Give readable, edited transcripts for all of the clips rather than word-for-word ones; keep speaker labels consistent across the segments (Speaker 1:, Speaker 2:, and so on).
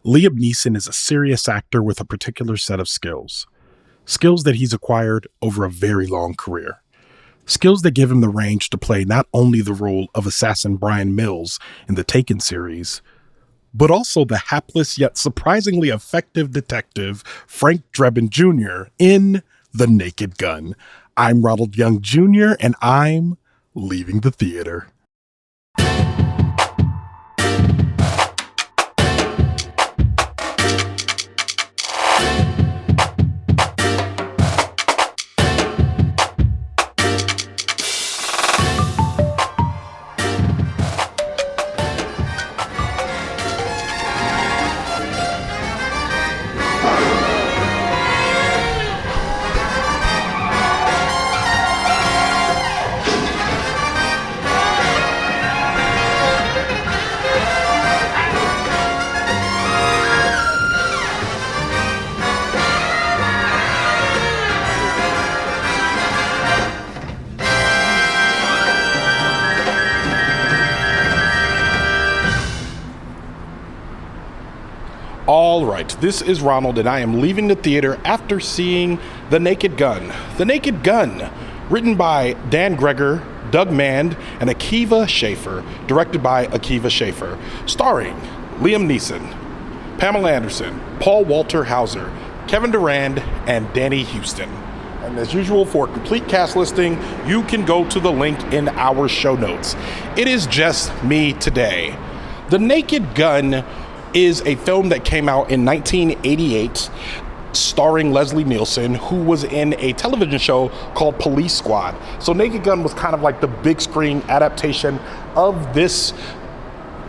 Speaker 1: Liam Neeson is a serious actor with a particular set of skills. Skills that he's acquired over a very long career. Skills that give him the range to play not only the role of assassin Brian Mills in the Taken series, but also the hapless yet surprisingly effective detective Frank Drebin Jr. in The Naked Gun. I'm Ronald Young Jr., and I'm leaving the theater. All right, this is Ronald, and I am leaving the theater after seeing The Naked Gun. The Naked Gun, written by Dan Gregor, Doug Mand, and Akiva Schaffer, directed by Akiva Schaffer, starring Liam Neeson, Pamela Anderson, Paul Walter Hauser, Kevin Durand, and Danny Huston. And as usual, for a complete cast listing, you can go to the link in our show notes. It is just me today. The Naked Gun is a film that came out in 1988 starring Leslie Nielsen, who was in a television show called Police Squad. So Naked Gun was kind of like the big screen adaptation of this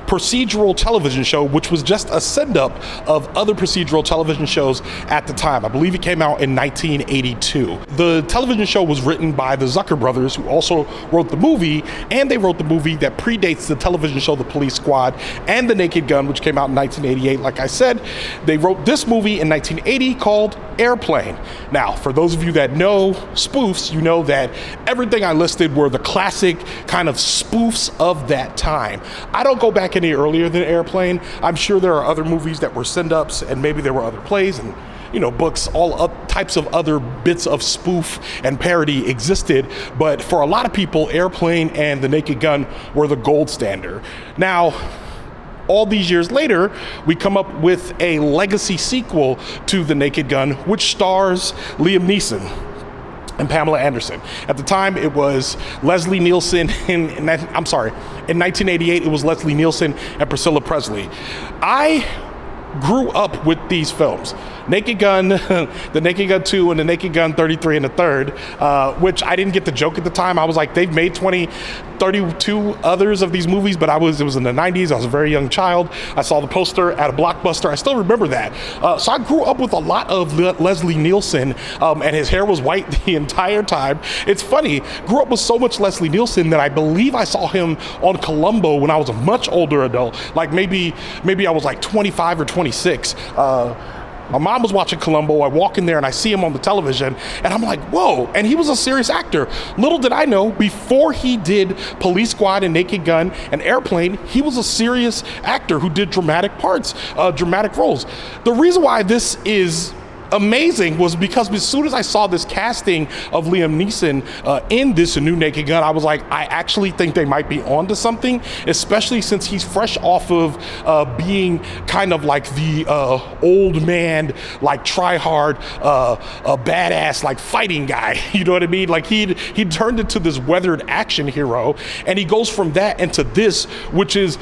Speaker 1: procedural television show, which was just a send-up of other procedural television shows at the time. I believe it came out in 1982. The television show was written by the Zucker brothers, who also wrote the movie, and they wrote the movie that predates the television show The Police Squad and The Naked Gun, which came out in 1988. Like I said, they wrote this movie in 1980 called Airplane. Now, for those of you that know spoofs, you know that everything I listed were the classic kind of spoofs of that time. I don't go back any earlier than Airplane. I'm sure there are other movies that were send-ups, and maybe there were other plays and books, all types of other bits of spoof and parody existed, but for a lot of people, Airplane and The Naked Gun were the gold standard. Now, all these years later, we come up with a legacy sequel to The Naked Gun, which stars Liam Neeson and Pamela Anderson. At the time, it was Leslie Nielsen in 1988, it was Leslie Nielsen and Priscilla Presley. I grew up with these films. Naked Gun, The Naked Gun 2, and The Naked Gun 33 and the third, which I didn't get the joke at the time. I was like, they've made 32 others of these movies, but it was in the 90s. I was a very young child. I saw the poster at a Blockbuster. I still remember that. So I grew up with a lot of Leslie Nielsen, and his hair was white the entire time. It's funny, grew up with so much Leslie Nielsen that I believe I saw him on Columbo when I was a much older adult, like maybe I was like 25 or 26. My mom was watching Columbo. I walk in there and I see him on the television and I'm like, whoa. And he was a serious actor. Little did I know, before he did Police Squad and Naked Gun and Airplane, he was a serious actor who did dramatic parts, dramatic roles. The reason why this is amazing was because as soon as I saw this casting of Liam Neeson in this new Naked Gun, I was like, I actually think they might be onto something, especially since he's fresh off of being kind of like the old man, like try hard, a badass, like fighting guy. You know what I mean? Like he turned into this weathered action hero, and he goes from that into this, which is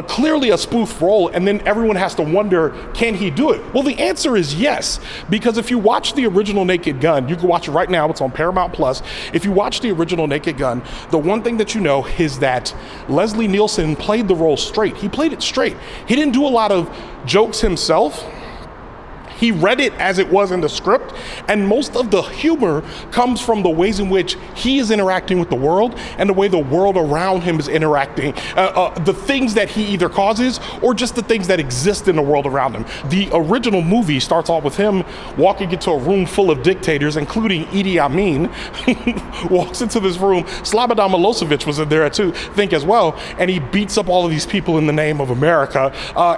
Speaker 1: clearly a spoof role. And then everyone has to wonder, can he do it? Well, the answer is yes. Because if you watch the original Naked Gun, you can watch it right now, it's on Paramount Plus. If you watch the original Naked Gun, the one thing that you know is that Leslie Nielsen played the role straight. He played it straight. He didn't do a lot of jokes himself. he read it as it was in the script, and most of the humor comes from the ways in which he is interacting with the world and the way the world around him is interacting, the things that he either causes or just the things that exist in the world around him. The original movie starts off with him walking into a room full of dictators, including Idi Amin. Walks into this room, Slobodan Milosevic was in there too, think as well, and he beats up all of these people in the name of America,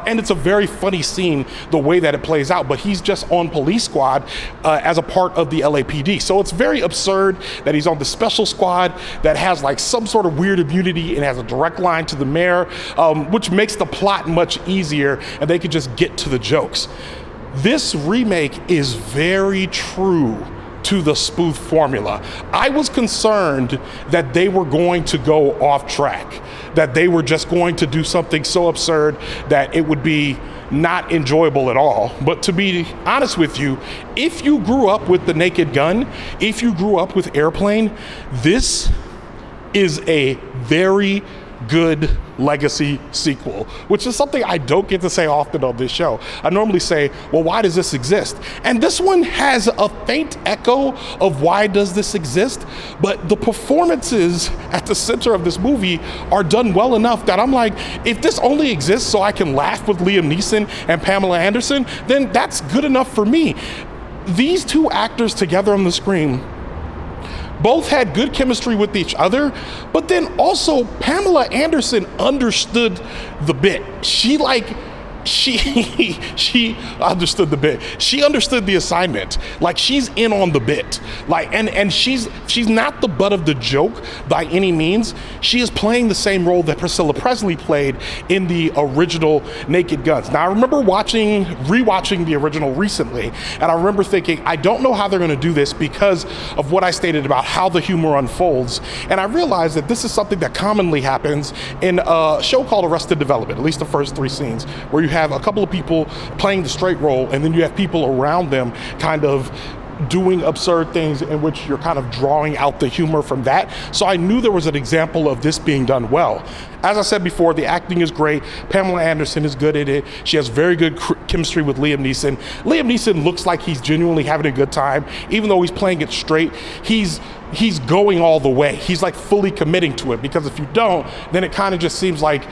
Speaker 1: and it's a very funny scene the way that it plays out, but he's just on police squad as a part of the LAPD. So it's very absurd that he's on the special squad that has like some sort of weird immunity and has a direct line to the mayor, which makes the plot much easier and they could just get to the jokes. This remake is very true to the spoof formula. I was concerned that they were going to go off track, that they were just going to do something so absurd that it would be not enjoyable at all. But to be honest with you, if you grew up with The Naked Gun, if you grew up with Airplane, this is a very good legacy sequel, which is something I don't get to say often on this show. I normally say, well, why does this exist? And this one has a faint echo of why does this exist, but the performances at the center of this movie are done well enough that I'm like, if this only exists so I can laugh with Liam Neeson and Pamela Anderson, then that's good enough for me. These two actors together on the screen both had good chemistry with each other, but then also Pamela Anderson understood the bit. She understood the bit. She understood the assignment. Like, she's in on the bit. Like, and she's not the butt of the joke by any means. She is playing the same role that Priscilla Presley played in the original Naked Guns. Now, I remember rewatching the original recently, and I remember thinking, I don't know how they're going to do this because of what I stated about how the humor unfolds. And I realized that this is something that commonly happens in a show called Arrested Development, at least the first 3 scenes, where you have a couple of people playing the straight role, and then you have people around them kind of doing absurd things in which you're kind of drawing out the humor from that. So I knew there was an example of this being done well. As I said before, the acting is great. Pamela Anderson is good at it. She has very good chemistry with Liam Neeson. Liam Neeson looks like he's genuinely having a good time. Even though he's playing it straight, he's going all the way. He's like fully committing to it, because if you don't, then it kind of just seems like,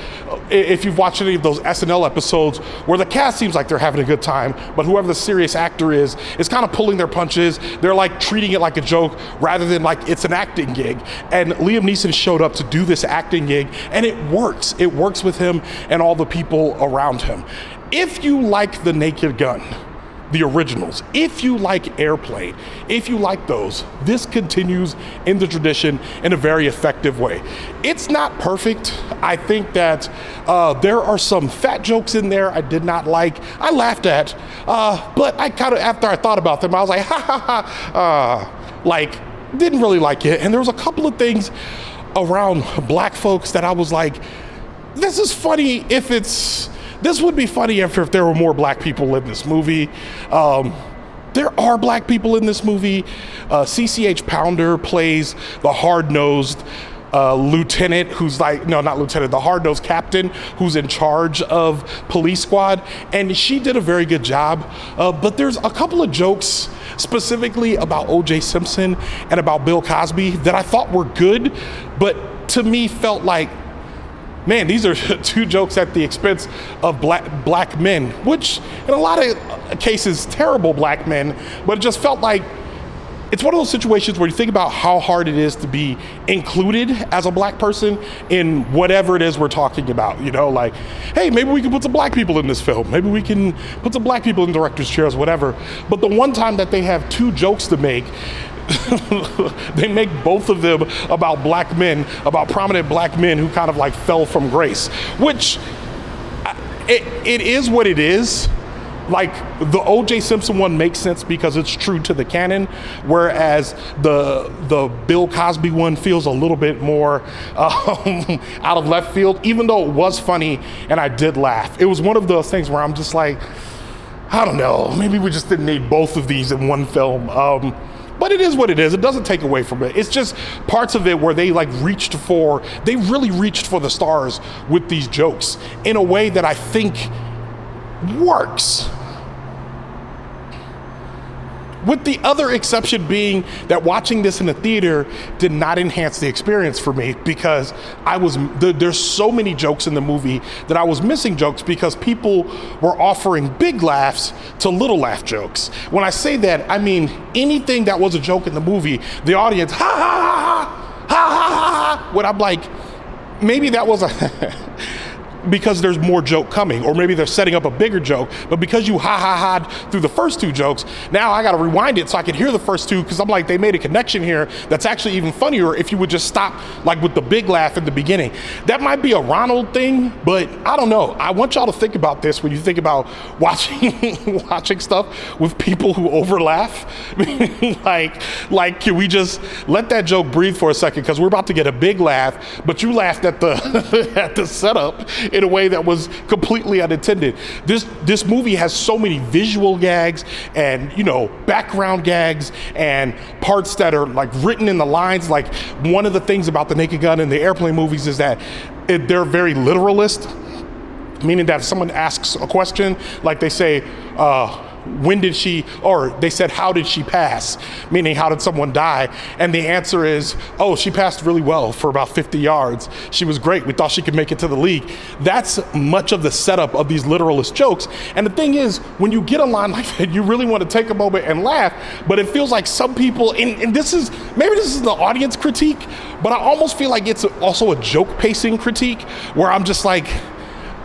Speaker 1: if you've watched any of those SNL episodes where the cast seems like they're having a good time, but whoever the serious actor is kind of pulling their punches. They're like treating it like a joke rather than like it's an acting gig. And Liam Neeson showed up to do this acting gig, and it works. It works with him and all the people around him. If you like The Naked Gun, the originals, if you like Airplane, if you like those, this continues in the tradition in a very effective way. It's not perfect. I think that there are some fat jokes in there I did not like. I laughed at, but I kind of, after I thought about them, I was like, ha ha ha, like, didn't really like it. And there was a couple of things around black folks that I was like, this is funny this would be funny if there were more black people in this movie. There are black people in this movie. CCH Pounder plays the hard-nosed lieutenant who's like, no, not lieutenant, the hard-nosed captain who's in charge of police squad. And she did a very good job. But there's a couple of jokes specifically about O.J. Simpson and about Bill Cosby that I thought were good, but to me felt like, man, these are 2 jokes at the expense of black men, which in a lot of cases, terrible black men, but it just felt like it's one of those situations where you think about how hard it is to be included as a black person in whatever it is we're talking about. You know, like, hey, maybe we can put some black people in this film. Maybe we can put some black people in director's chairs, whatever. But the one time that they have 2 jokes to make, they make both of them about black men, about prominent black men who kind of like fell from grace, which it is what it is. Like, the O.J. Simpson one makes sense because it's true to the canon, whereas the Bill Cosby one feels a little bit more out of left field, even though it was funny and I did laugh. It was one of those things where I'm just like, I don't know, maybe we just didn't need both of these in one film. But it is what it is. It doesn't take away from it. It's just parts of it where they really reached for the stars with these jokes in a way that I think works. with the other exception being that watching this in the theater did not enhance the experience for me, because there's so many jokes in the movie that I was missing jokes because people were offering big laughs to little laugh jokes. When I say that, I mean anything that was a joke in the movie, the audience, ha ha ha ha, ha ha ha ha. When I'm like, maybe that was because there's more joke coming, or maybe they're setting up a bigger joke, but because you ha ha ha through the first two jokes, now I gotta rewind it so I can hear the first two, because I'm like, they made a connection here that's actually even funnier if you would just stop like with the big laugh in the beginning. That might be a Ronald thing, but I don't know. I want y'all to think about this when you think about watching stuff with people who over laugh. like can we just let that joke breathe for a second, because we're about to get a big laugh, but you laughed at the at the setup in a way that was completely unintended. This movie has so many visual gags and, you know, background gags and parts that are like written in the lines. Like, one of the things about the Naked Gun in the airplane movies is that they're very literalist, meaning that if someone asks a question, like they say, when did she, or they said, how did she pass? Meaning, how did someone die? And the answer is, oh, she passed really well for about 50 yards. She was great. We thought she could make it to the league. That's much of the setup of these literalist jokes. And the thing is, when you get a line like that, you really want to take a moment and laugh, but it feels like some people, and this is the audience critique, but I almost feel like it's also a joke pacing critique, where I'm just like,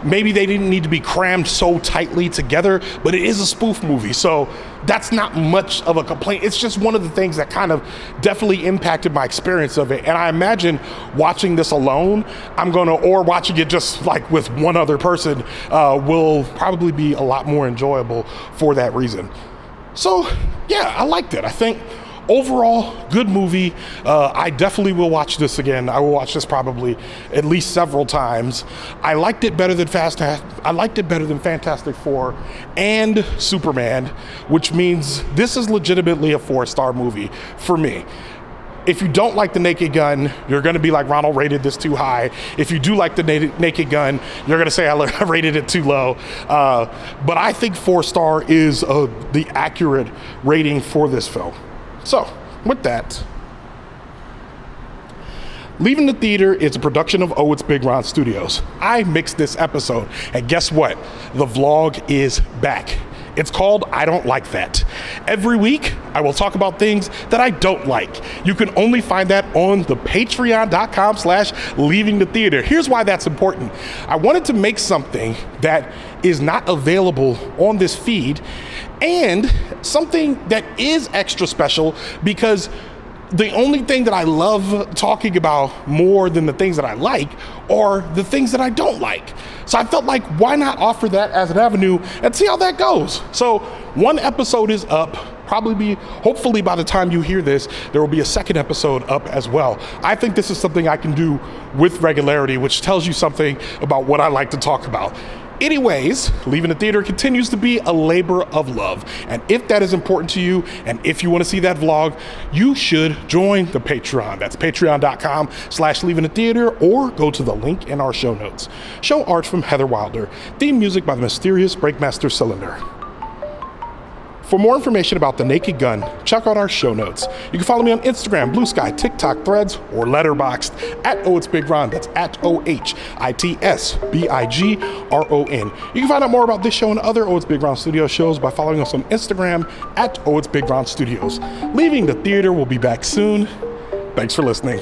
Speaker 1: maybe they didn't need to be crammed so tightly together, but it is a spoof movie, so that's not much of a complaint. It's just one of the things that kind of definitely impacted my experience of it. And I imagine watching this alone, or watching it just like with one other person, will probably be a lot more enjoyable for that reason. So yeah, I liked it. I think overall, good movie. I definitely will watch this again. I will watch this probably at least several times. I liked it better than Fantastic Four and Superman, which means this is legitimately a 4-star movie for me. If you don't like the Naked Gun, you're going to be like, Ronald rated this too high. If you do like the Naked Gun, you're going to say I rated it too low. But I think 4-star is the accurate rating for this film. So, with that, Leaving the Theater is a production of Oh It's Big Ron Studios. I mixed this episode, and guess what? The vlog is back. It's called I Don't Like That. Every week, I will talk about things that I don't like. You can only find that on the patreon.com/leaving the theater. Here's why that's important. I wanted to make something that is not available on this feed, and something that is extra special, because the only thing that I love talking about more than the things that I like are the things that I don't like. So I felt like, why not offer that as an avenue and see how that goes? So one episode is up. Hopefully by the time you hear this, there will be a second episode up as well. I think this is something I can do with regularity, which tells you something about what I like to talk about. Anyways, Leaving the Theater continues to be a labor of love. And if that is important to you, and if you want to see that vlog, you should join the Patreon. That's patreon.com/leaving the theater, or go to the link in our show notes. Show art from Heather Wilder. Theme music by the mysterious Breakmaster Cylinder. For more information about the Naked Gun, check out our show notes. You can follow me on Instagram, Blue Sky, TikTok, Threads, or Letterboxd at Oh It's Big Ron. That's at OHITSBIGRON. You can find out more about this show and other Oh It's Big Ron Studios shows by following us on Instagram at Oh It's Big Ron Studios. Leaving the Theater will be back soon. Thanks for listening.